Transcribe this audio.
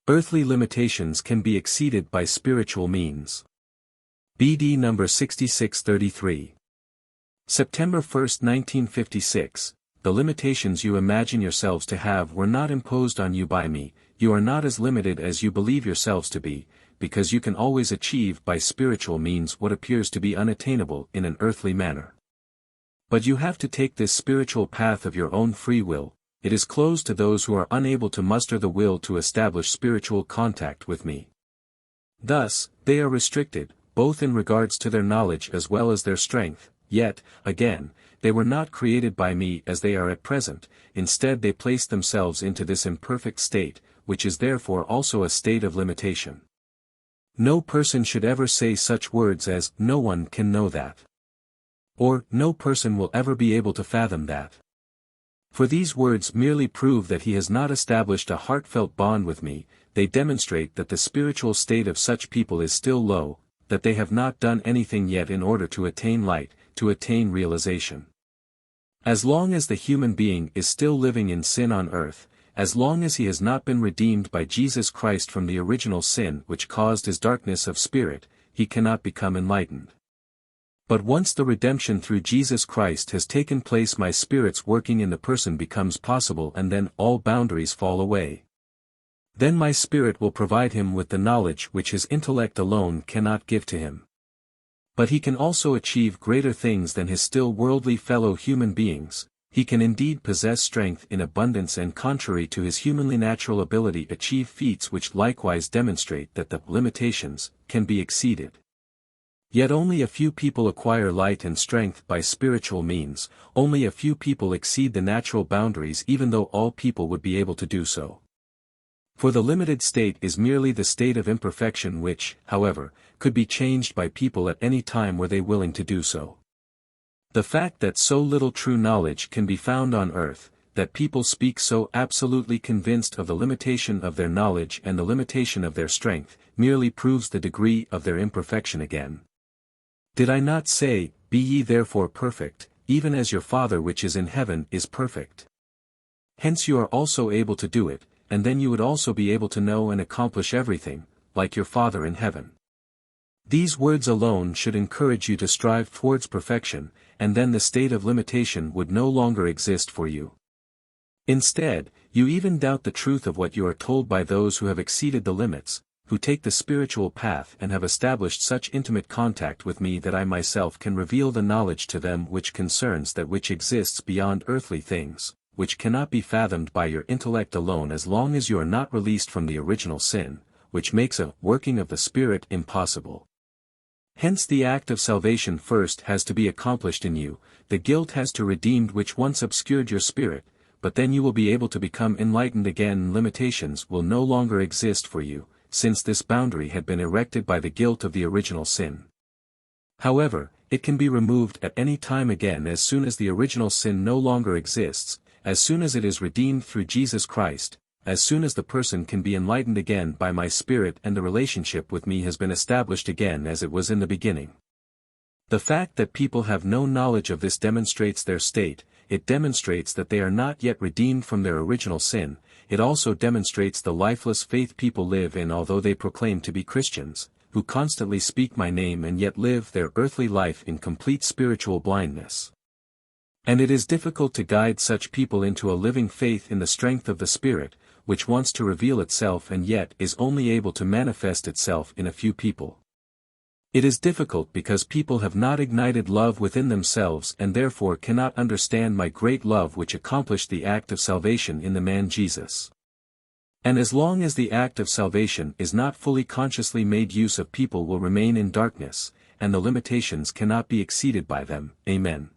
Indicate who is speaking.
Speaker 1: Earthly limitations can be exceeded by spiritual means. BD number 6633. September 1, 1956. The limitations you imagine yourselves to have were not imposed on you by me. You are not as limited as you believe yourselves to be, because you can always achieve by spiritual means what appears to be unattainable in an earthly manner. But you have to take this spiritual path of your own free will. It is closed to those who are unable to muster the will to establish spiritual contact with me. Thus, they are restricted, both in regards to their knowledge as well as their strength, yet, again, they were not created by me as they are at present. Instead they placed themselves into this imperfect state, which is therefore also a state of limitation. No person should ever say such words as, "No one can know that," or, "No person will ever be able to fathom that." For these words merely prove that he has not established a heartfelt bond with me. They demonstrate that the spiritual state of such people is still low, that they have not done anything yet in order to attain light, to attain realization. As long as the human being is still living in sin on earth, as long as he has not been redeemed by Jesus Christ from the original sin which caused his darkness of spirit, he cannot become enlightened. But once the redemption through Jesus Christ has taken place, my spirit's working in the person becomes possible, and then all boundaries fall away. Then my spirit will provide him with the knowledge which his intellect alone cannot give to him. But he can also achieve greater things than his still worldly fellow human beings. He can indeed possess strength in abundance and, contrary to his humanly natural ability, achieve feats which likewise demonstrate that the limitations can be exceeded. Yet only a few people acquire light and strength by spiritual means. Only a few people exceed the natural boundaries, even though all people would be able to do so. For the limited state is merely the state of imperfection which, however, could be changed by people at any time were they willing to do so. The fact that so little true knowledge can be found on earth, that people speak so absolutely convinced of the limitation of their knowledge and the limitation of their strength, merely proves the degree of their imperfection again. Did I not say, "Be ye therefore perfect, even as your Father which is in heaven is perfect"? Hence you are also able to do it, and then you would also be able to know and accomplish everything, like your Father in heaven. These words alone should encourage you to strive towards perfection, and then the state of limitation would no longer exist for you. Instead, you even doubt the truth of what you are told by those who have exceeded the limits, who take the spiritual path and have established such intimate contact with me that I myself can reveal the knowledge to them which concerns that which exists beyond earthly things, which cannot be fathomed by your intellect alone as long as you are not released from the original sin, which makes a working of the Spirit impossible. Hence the act of salvation first has to be accomplished in you. The guilt has to redeemed which once obscured your spirit, but then you will be able to become enlightened again, and limitations will no longer exist for you, since this boundary had been erected by the guilt of the original sin. However, it can be removed at any time again as soon as the original sin no longer exists, as soon as it is redeemed through Jesus Christ, as soon as the person can be enlightened again by my Spirit and the relationship with me has been established again as it was in the beginning. The fact that people have no knowledge of this demonstrates their state. It demonstrates that they are not yet redeemed from their original sin. It also demonstrates the lifeless faith people live in, although they proclaim to be Christians, who constantly speak my name and yet live their earthly life in complete spiritual blindness. And it is difficult to guide such people into a living faith in the strength of the Spirit, which wants to reveal itself and yet is only able to manifest itself in a few people. It is difficult because people have not ignited love within themselves and therefore cannot understand my great love which accomplished the act of salvation in the man Jesus. And as long as the act of salvation is not fully consciously made use of, people will remain in darkness, and the limitations cannot be exceeded by them. Amen.